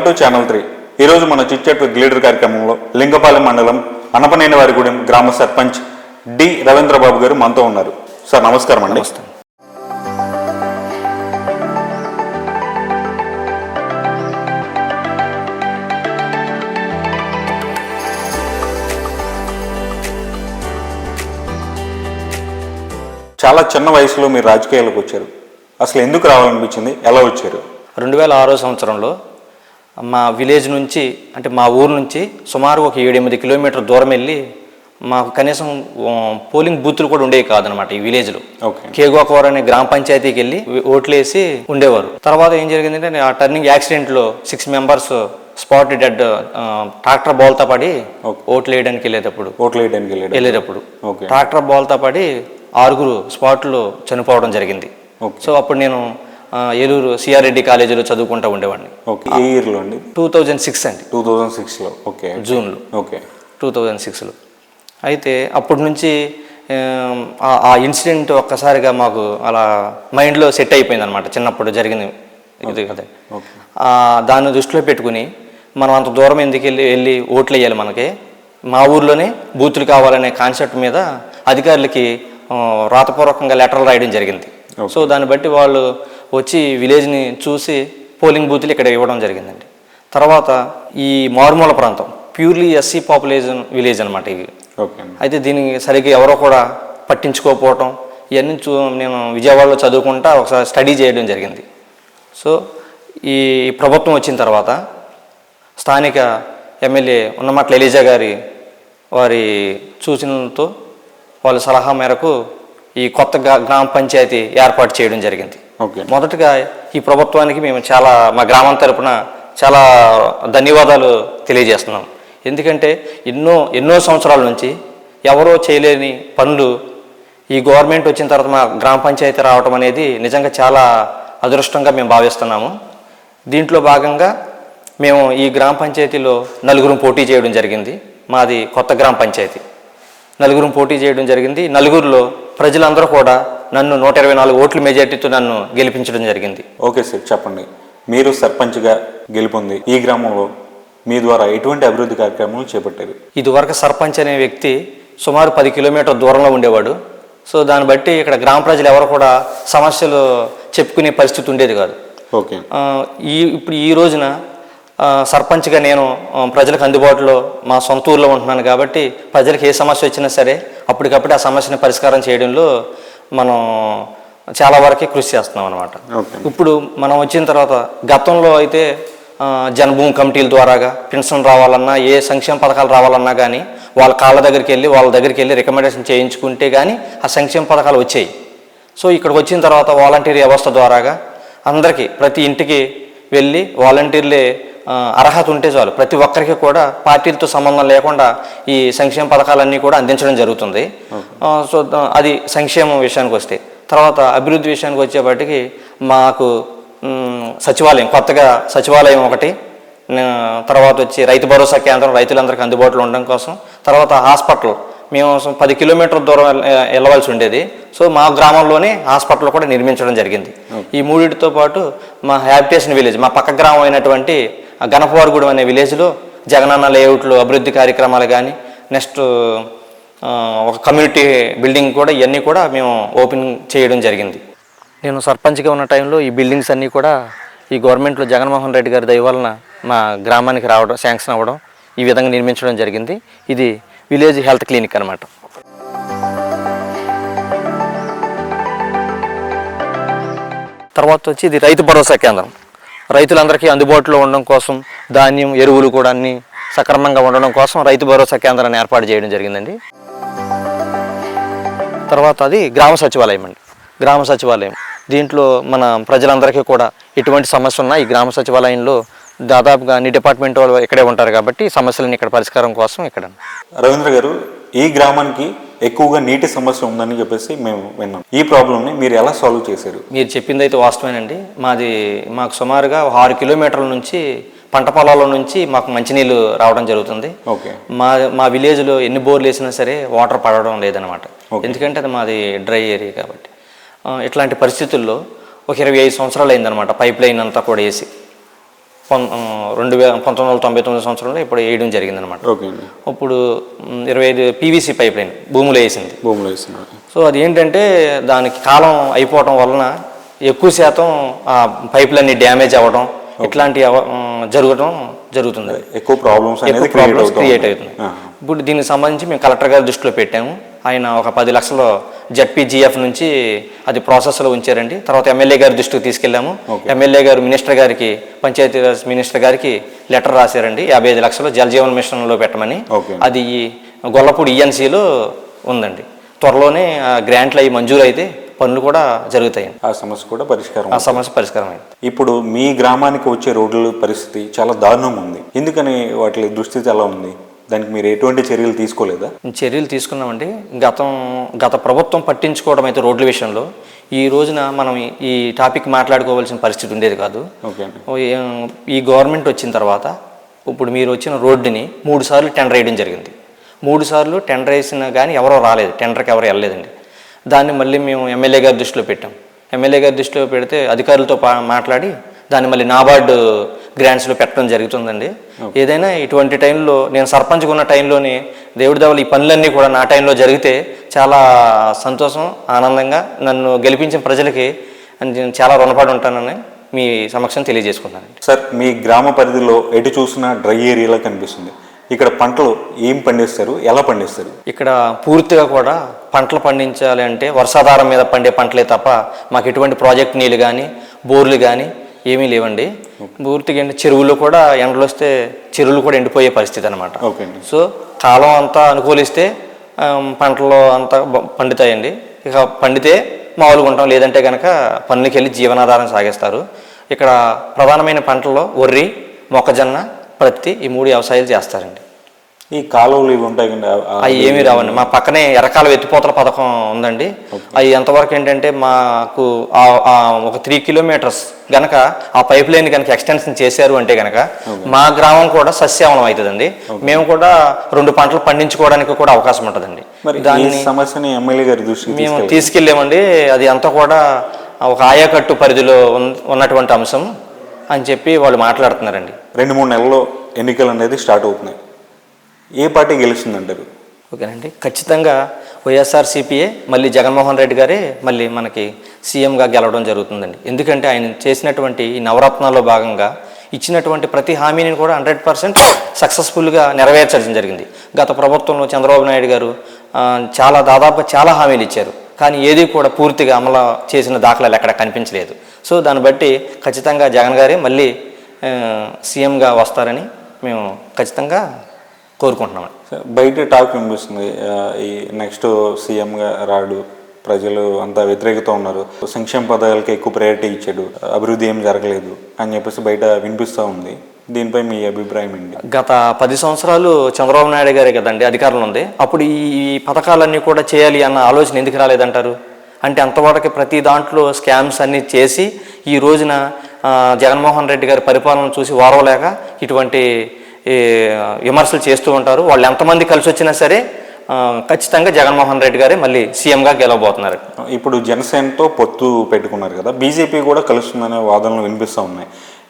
Welcome to channel 3. ఈరోజు మన chit-chat with leader కార్యక్రమంలో లింగపాలెం మండలం అనపనేనివారిగూడెం గ్రామ సర్పంచ్ డి రవీంద్రబాబు గారు మనతో ఉన్నారు. సార్ నమస్కారం అండి. చాలా చిన్న వయసులో మీరు రాజకీయాలకు వచ్చారు. అసలు ఎందుకు రావాలనిపించింది, ఎలా వచ్చారు? 2006 సంవత్సరంలో మా విలేజ్ నుంచి, అంటే మా ఊరు నుంచి సుమారు ఒక 7-8 కిలోమీటర్ల దూరం వెళ్ళి మాకు కనీసం పోలింగ్ బూతులు కూడా ఉండేవి కాదనమాట ఈ విలేజ్లో. కేగోకవరం అనే గ్రామ పంచాయతీకి వెళ్ళి ఓట్లేసి ఉండేవారు. తర్వాత ఏం జరిగిందంటే ఆ టర్నింగ్ యాక్సిడెంట్లో 6 మెంబర్స్ స్పాట్ డెడ్, ట్రాక్టర్ బోల్తా పడి ఓట్లు వేయడానికి వెళ్ళేటప్పుడు ట్రాక్టర్ బోల్తా పడి 6 స్పాట్లో చనిపోవడం జరిగింది. సో అప్పుడు నేను ఏలూరు సిఆర్ రెడ్డి కాలేజీలో చదువుకుంటూ ఉండేవాడిని. ఏ ఇయర్లో అండి? 2006 అండి. 2006లో. ఓకే. జూన్లో. ఓకే. 2006లో. అయితే అప్పటి నుంచి ఆ ఇన్సిడెంట్ ఒక్కసారిగా మాకు అలా మైండ్లో సెట్ అయిపోయింది అనమాట. చిన్నప్పుడు జరిగింది ఇది కదా. దాన్ని దృష్టిలో పెట్టుకుని మనం అంత దూరం ఎందుకు వెళ్ళి ఓట్లు వేయాలి, మనకి మా ఊర్లోనే బూతులు కావాలనే కాన్సెప్ట్ మీద అధికారులకి రాతపూర్వకంగా లెటర్లు రాయడం జరిగింది. సో దాన్ని బట్టి వాళ్ళు వచ్చి విలేజ్ని చూసి పోలింగ్ బూతులు ఇక్కడ ఇవ్వడం జరిగిందండి. తర్వాత ఈ మారుమూల ప్రాంతం ప్యూర్లీ ఎస్సీ పాపులేషన్ విలేజ్ అనమాట ఇది. అయితే దీనికి సరిగ్గా ఎవరో కూడా పట్టించుకోకపోవటం ఇవన్నీ నేను విజయవాడలో చదువుకుంటా ఒకసారి స్టడీ చేయడం జరిగింది. సో ఈ ప్రభుత్వం వచ్చిన తర్వాత స్థానిక ఎమ్మెల్యే ఉన్నమట్ల ఎలీజా గారి వారి సూచనలతో వాళ్ళ సలహా మేరకు ఈ కొత్త గ్రామ పంచాయతీ ఏర్పాటు చేయడం జరిగింది. మొదటగా ఈ ప్రభుత్వానికి మేము చాలా, మా గ్రామం తరపున చాలా ధన్యవాదాలు తెలియజేస్తున్నాం. ఎందుకంటే ఎన్నో సంవత్సరాల నుంచి ఎవరో చేయలేని పనులు ఈ గవర్నమెంట్ వచ్చిన తర్వాత మా గ్రామ పంచాయతీ రావడం అనేది నిజంగా చాలా అదృష్టంగా మేము భావిస్తున్నాము. దీంట్లో భాగంగా మేము ఈ గ్రామ పంచాయతీలో 4 పోటీ చేయడం జరిగింది. మాది కొత్త గ్రామ పంచాయతీ. 4 పోటీ చేయడం జరిగింది. 4లో ప్రజలందరూ కూడా నన్ను 124 ఓట్ల మెజార్టీతో నన్ను గెలిపించడం జరిగింది. ఓకే సార్, చెప్పండి. మీరు సర్పంచ్గా గెలుపొంది ఈ గ్రామంలో మీ ద్వారా ఎటువంటి అభివృద్ధి కార్యక్రమాలు చేపట్టారు? ఇదివరకు సర్పంచ్ అనే వ్యక్తి సుమారు 10 కిలోమీటర్ల దూరంలో ఉండేవాడు. సో దాన్ని బట్టి ఇక్కడ గ్రామ ప్రజలు ఎవరు కూడా సమస్యలు చెప్పుకునే పరిస్థితి ఉండేది కాదు. ఓకే. ఇప్పుడు ఈ రోజున సర్పంచ్గా నేను ప్రజలకు అందుబాటులో మా సొంత ఊర్లో ఉంటున్నాను కాబట్టి ప్రజలకు ఏ సమస్య వచ్చినా సరే అప్పటికప్పుడు ఆ సమస్యను పరిష్కారం చేయడంలో మనం చాలా వరకు కృషి చేస్తున్నాం అనమాట. ఇప్పుడు మనం వచ్చిన తర్వాత గతంలో అయితే జనభూమి కమిటీల ద్వారాగా పెన్షన్ రావాలన్నా, ఏ సంక్షేమ పథకాలు రావాలన్నా కానీ వాళ్ళ వాళ్ళ దగ్గరికి వెళ్ళి రికమెండేషన్ చేయించుకుంటే కానీ ఆ సంక్షేమ పథకాలు వచ్చాయి. సో ఇక్కడికి వచ్చిన తర్వాత వాలంటీర్ వ్యవస్థ ద్వారాగా అందరికీ ప్రతి ఇంటికి వెళ్ళి వాలంటీర్లే అర్హత ఉంటే చాలు ప్రతి ఒక్కరికి కూడా పార్టీలతో సంబంధం లేకుండా ఈ సంక్షేమ పథకాలన్నీ కూడా అందించడం జరుగుతుంది. సో అది సంక్షేమం విషయానికి వస్తే, తర్వాత అభివృద్ధి విషయానికి వచ్చేప్పటికి మాకు సచివాలయం, కొత్తగా సచివాలయం ఒకటి, తర్వాత వచ్చి రైతు భరోసా కేంద్రం రైతులందరికీ అందుబాటులో ఉండడం కోసం, తర్వాత హాస్పిటల్ మేము 10 కిలోమీటర్ల దూరం వెళ్ళవలసి ఉండేది. సో మా గ్రామంలోనే హాస్పిటల్ కూడా నిర్మించడం జరిగింది. ఈ మూడింటితో పాటు మా హ్యాబిటేషన్ విలేజ్, మా పక్క గ్రామం అయినటువంటి గణపవారిగూడెం అనే విలేజ్లో జగనన్న లేఅవుట్లో అభివృద్ధి కార్యక్రమాలు కానీ, నెక్స్ట్ ఒక కమ్యూనిటీ బిల్డింగ్ కూడా, ఇవన్నీ కూడా మేము ఓపెన్ చేయడం జరిగింది. నేను సర్పంచ్గా ఉన్న టైంలో ఈ బిల్డింగ్స్ అన్నీ కూడా ఈ గవర్నమెంట్లో జగన్మోహన్ రెడ్డి గారి దయ వలన మా గ్రామానికి రావడం, శాంక్షన్ అవ్వడం, ఈ విధంగా నిర్మించడం జరిగింది. ఇది విలేజ్ హెల్త్ క్లినిక్ అనమాట. తర్వాత వచ్చి ఇది రైతు భరోసా కేంద్రం. రైతులందరికీ అందుబాటులో ఉండడం కోసం ధాన్యం, ఎరువులు కూడా అన్నీ సక్రమంగా ఉండడం కోసం రైతు భరోసా కేంద్రాన్ని ఏర్పాటు చేయడం జరిగిందండి. తర్వాత అది గ్రామ సచివాలయం అండి. గ్రామ సచివాలయం దీంట్లో మన ప్రజలందరికీ కూడా ఎటువంటి సమస్య ఉన్నా ఈ గ్రామ సచివాలయంలో దాదాపుగా అన్ని డిపార్ట్మెంట్ వాళ్ళు ఇక్కడే ఉంటారు కాబట్టి సమస్యలను ఇక్కడ పరిష్కారం కోసం ఇక్కడ. రవీంద్ర గారు, ఈ గ్రామానికి ఎక్కువగా నీటి సమస్య ఉందని చెప్పేసి మేము విన్నాం. ఈ ప్రాబ్లమ్ని మీరు ఎలా సాల్వ్ చేశారు? మీరు చెప్పింది అయితే వాస్తవేనండి. మాకు సుమారుగా 6 కిలోమీటర్ల నుంచి పంట పొలాల నుంచి మాకు మంచినీళ్ళు రావడం జరుగుతుంది. మా విలేజ్లో ఎన్ని బోర్లు వేసినా సరే వాటర్ పడడం లేదనమాట. ఎందుకంటే అది మాది డ్రై ఏరియా కాబట్టి. ఇట్లాంటి పరిస్థితుల్లో ఒక 25 సంవత్సరాలు అయిందనమాట పైప్ లైన్ అంతా కూడా వేసి. 1999 సంవత్సరంలో ఇప్పుడు వేయడం జరిగిందనమాట. ఓకే అండి. ఇప్పుడు 25 పీవీసీ పైప్ లైన్ భూమిలో వేసింది. సో అది ఏంటంటే దానికి కాలం అయిపోవడం వలన ఎక్కువ శాతం ఆ పైపులన్నీ డ్యామేజ్ అవ్వడం ఇట్లాంటి జరుగుతుంది. ఎక్కువ ప్రాబ్లమ్స్ క్రియేట్ అవుతుంది. ఇప్పుడు దీనికి సంబంధించి మేము కలెక్టర్ గారి దృష్టిలో పెట్టాము. ఆయన ఒక 10 లక్షలు జడ్పీజీఎఫ్ నుంచి అది ప్రాసెస్లో ఉంచారండి. తర్వాత ఎమ్మెల్యే గారి దృష్టికి తీసుకెళ్ళాము. ఎమ్మెల్యే గారు మినిస్టర్ గారికి, పంచాయతీరాజ్ మినిస్టర్ గారికి లెటర్ రాశారండి. 55 లక్షలు జలజీవన్ మిషన్లో పెట్టమని. అది గొల్లపూడి ఈఎన్సీలో ఉందండి. త్వరలోనే గ్రాంట్లు అవి మంజూరు అయితే పనులు కూడా జరుగుతాయి. ఆ సమస్య కూడా పరిష్కారం అయింది. ఇప్పుడు మీ గ్రామానికి వచ్చే రోడ్ల పరిస్థితి చాలా దారుణంగా ఉంది. ఎందుకని వాటి దుస్థితి ఎలా ఉంది? దానికి మీరు ఎటువంటి చర్యలు తీసుకోలేదా? చర్యలు తీసుకున్నామండి. గత ప్రభుత్వం పట్టించుకోవడం అయితే రోడ్ల విషయంలో ఈ రోజున మనం ఈ టాపిక్ మాట్లాడుకోవాల్సిన పరిస్థితి ఉండేది కాదు. ఈ గవర్నమెంట్ వచ్చిన తర్వాత ఇప్పుడు మీరు వచ్చిన రోడ్డుని 3 సార్లు టెండర్ వేయడం జరిగింది. 3 సార్లు టెండర్ వేసినా కానీ ఎవరో రాలేదు, టెండర్కి ఎవరు వెళ్ళలేదండి. దాన్ని మళ్ళీ మేము ఎమ్మెల్యే గారి దృష్టిలో పెట్టాం. ఎమ్మెల్యే గారి దృష్టిలో పెడితే అధికారులతో మాట్లాడి దాన్ని మళ్ళీ నాబార్డు గ్రాంట్స్లో పెట్టడం జరుగుతుందండి. ఏదైనా ఇటువంటి టైంలో నేను సర్పంచ్గా ఉన్న టైంలోనే దేవుడి దవలు ఈ పనులన్నీ కూడా నా టైంలో జరిగితే చాలా సంతోషం, ఆనందంగా నన్ను గెలిపించిన ప్రజలకి చాలా రుణపడి ఉంటానని మీ సమక్షం తెలియజేసుకుంటాను. సార్, మీ గ్రామ పరిధిలో ఎటు చూసినా డ్రై ఏరియాలో కనిపిస్తుంది. ఇక్కడ పంటలు ఏం పండిస్తారు, ఎలా పండిస్తారు? ఇక్కడ పూర్తిగా కూడా పంటలు పండించాలి అంటే వర్షాధారం మీద పండే పంటలే తప్ప మాకు ఎటువంటి ప్రాజెక్ట్ నీళ్ళు కానీ బోర్లు కానీ ఏమీ లేవండి. పూర్తిగా చెరువులు కూడా ఎండలు వస్తే చెరువులు కూడా ఎండిపోయే పరిస్థితి అనమాట. సో కాలం అంతా అనుకూలిస్తే పంటలు అంతా పండుతాయండి. ఇక పండితే మామూలుగా ఉంటాం, లేదంటే కనుక పనులకి వెళ్ళి జీవనాధారం సాగిస్తారు. ఇక్కడ ప్రధానమైన పంటల్లో వరి, మొక్కజొన్న, ప్రత్తి ఈ 3 వ్యవసాయాలు చేస్తారండి. ఈ కాలువలు ఇవి ఉంటాయి కండి, అవి ఏమీ రావండి. మా పక్కనే ఎర్రకాల ఎత్తిపోతల పథకం ఉందండి. అవి ఎంతవరకు ఏంటంటే మాకు ఒక 3 కిలోమీటర్స్ గనక ఆ పైప్ లైన్ కనుక ఎక్స్టెన్షన్ చేశారు అంటే కనుక మా గ్రామం కూడా సస్యావనం అవుతుందండి. మేము కూడా 2 పంటలు పండించుకోవడానికి కూడా అవకాశం ఉంటుందండి. దాని సమస్యని ఎమ్మెల్యే గారి దృష్టికి మేము తీసుకెళ్ళామండి. అది అంతా కూడా ఒక ఆయకట్టు పరిధిలో ఉన్నటువంటి అంశం అని చెప్పి వాళ్ళు మాట్లాడుతున్నారండి. 2-3 నెలల్లో ఎన్నికలు అనేది స్టార్ట్ అవుతున్నాయి. ఏ పార్టీ గెలుస్తుందంటారు? ఓకేనండి, ఖచ్చితంగా వైఎస్ఆర్సీపీఏ మళ్ళీ జగన్మోహన్ రెడ్డి గారే మళ్ళీ మనకి సీఎంగా గెలవడం జరుగుతుందండి. ఎందుకంటే ఆయన చేసినటువంటి ఈ నవరత్నాల్లో భాగంగా ఇచ్చినటువంటి ప్రతి హామీని కూడా 100% సక్సెస్ఫుల్గా నెరవేర్చడం జరిగింది. గత ప్రభుత్వంలో చంద్రబాబు నాయుడు గారు దాదాపుగా చాలా హామీలు ఇచ్చారు, కానీ ఏది కూడా పూర్తిగా అమలు చేసిన దాఖలాలు ఎక్కడ కనిపించలేదు. సో దాన్ని బట్టి ఖచ్చితంగా జగన్ గారే మళ్ళీ సీఎంగా వస్తారని మేము ఖచ్చితంగా కోరుకుంటున్నాం. బయట టాక్ వినిపిస్తుంది, ఈ నెక్స్ట్ సీఎంగా రాడు, ప్రజలు అంతా వ్యతిరేకత ఉన్నారు, సంక్షేమ పథకాలకి ఎక్కువ ప్రయారిటీ ఇచ్చాడు, అభివృద్ధి ఏం జరగలేదు అని చెప్పేసి బయట వినిపిస్తూ ఉంది. దీనిపై మీ అభిప్రాయం ఏంటి? గత 10 సంవత్సరాలు చంద్రబాబు నాయుడు గారే కదండి అధికారంలో ఉంది. అప్పుడు ఈ పథకాలన్నీ కూడా చేయాలి అన్న ఆలోచన ఎందుకు రాలేదంటారు? అంటే అంతవరకు ప్రతి దాంట్లో స్కామ్స్ అన్నీ చేసి ఈ రోజున జగన్మోహన్ రెడ్డి గారి పరిపాలన చూసి ఓర్వలేక ఇటువంటి విమర్శలు చేస్తూ ఉంటారు. వాళ్ళు ఎంతమంది కలిసి వచ్చినా సరే ఖచ్చితంగా జగన్మోహన్ రెడ్డి గారే మళ్ళీ సీఎంగా గెలవబోతున్నారు. ఇప్పుడు జనసేనతో పొత్తు పెట్టుకున్నారు కదా, బీజేపీ కూడా కలుస్తుందనే వాదనలు వినిపిస్తూ ఉన్నాయి.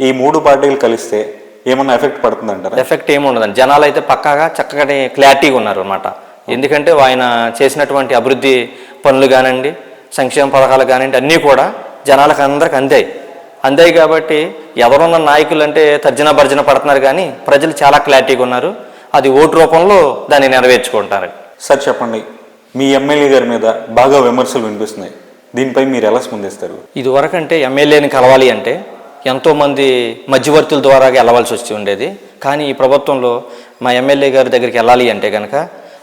ఈ 3 పార్టీలు కలిస్తే ఏమన్నా ఎఫెక్ట్ పడుతుందంటారా? ఎఫెక్ట్ ఏమి ఉండదండి. జనాలు అయితే పక్కాగా చక్కగా క్లారిటీగా ఉన్నారు అనమాట. ఎందుకంటే ఆయన చేసినటువంటి అభివృద్ధి పనులు కానివ్వండి, సంక్షేమ పథకాలు కానివ్వండి, అన్నీ కూడా జనాలకు అందరికి అందాయి కాబట్టి ఎవరున్న నాయకులు అంటే తర్జన భర్జన పడుతున్నారు, కానీ ప్రజలు చాలా క్లారిటీగా ఉన్నారు. అది ఓటు రూపంలో దాన్ని నెరవేర్చుకుంటారు. సార్ చెప్పండి, మీ ఎమ్మెల్యే గారి మీద బాగా విమర్శలు వినిపిస్తున్నాయి, దీనిపై మీరు ఎలా స్పందిస్తారు? ఇదివరకు అంటే ఎమ్మెల్యేని కలవాలి అంటే ఎంతోమంది మధ్యవర్తుల ద్వారా వెళ్ళవలసి వచ్చి ఉండేది. కానీ ఈ ప్రభుత్వంలో మా ఎమ్మెల్యే గారి దగ్గరికి వెళ్ళాలి అంటే కనుక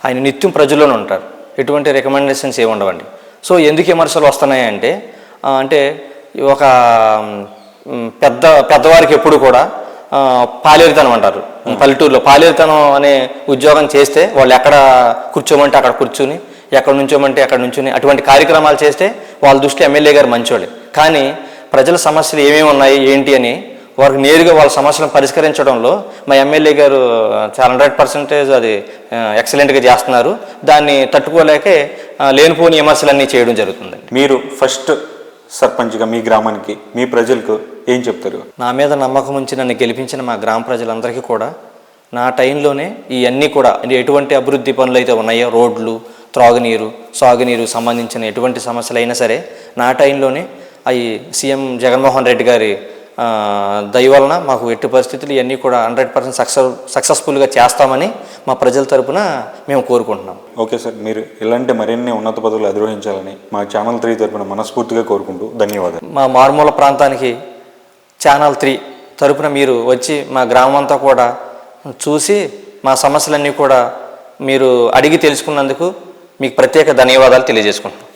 ఆయన నిత్యం ప్రజల్లోనే ఉంటారు, ఎటువంటి రికమెండేషన్స్ ఏమి ఉండవండి. సో ఎందుకు విమర్శలు వస్తున్నాయంటే అంటే ఒక పెద్దవారికి ఎప్పుడు కూడా పాలేరుతనం అంటారు. పల్లెటూరులో పాలేరుతనం అనే ఉద్యోగం చేస్తే వాళ్ళు ఎక్కడ కూర్చోమంటే అక్కడ కూర్చుని, ఎక్కడ నుంచోమంటే అక్కడ నుంచుని అటువంటి కార్యక్రమాలు చేస్తే వాళ్ళ దృష్టి ఎమ్మెల్యే గారు మంచోళ్ళే. కానీ ప్రజల సమస్యలు ఏమేమి ఉన్నాయి ఏంటి అని వారికి నేరుగా వాళ్ళ సమస్యలను పరిష్కరించడంలో మా ఎమ్మెల్యే గారు చాలా 100% అది ఎక్సలెంట్గా చేస్తున్నారు. దాన్ని తట్టుకోలేకే లేనిపోని విమర్శలన్నీ చేయడం జరుగుతుందండి. మీరు ఫస్ట్ సర్పంచ్గా మీ గ్రామానికి, మీ ప్రజలకు ఏం చెప్తారు? నా మీద నమ్మకం ఉంచి నన్ను గెలిపించిన మా గ్రామ ప్రజలందరికీ కూడా నా టైంలోనే ఇవన్నీ కూడా ఎటువంటి అభివృద్ధి పనులు అయితే ఉన్నాయో, రోడ్లు, త్రాగునీరు, సాగునీరు సంబంధించిన ఎటువంటి సమస్యలు అయినా సరే నా టైంలోనే అవి సీఎం జగన్మోహన్ రెడ్డి గారి దయ వలన మాకు ఎట్టి పరిస్థితులు ఇవన్నీ కూడా 100% సక్సెస్ఫుల్గా చేస్తామని మా ప్రజల తరపున మేము కోరుకుంటున్నాం. ఓకే సార్, మీరు ఇలాంటి మరిన్ని ఉన్నత పదవులు అధిరోహించాలని మా ఛానల్ 3 తరపున మనస్ఫూర్తిగా కోరుకుంటూ ధన్యవాదాలు. మా మారుమూల ప్రాంతానికి ఛానల్ 3 తరపున మీరు వచ్చి మా గ్రామం అంతా కూడా చూసి మా సమస్యలన్నీ కూడా మీరు అడిగి తెలుసుకున్నందుకు మీకు ప్రత్యేక ధన్యవాదాలు తెలియజేసుకుంటున్నాం.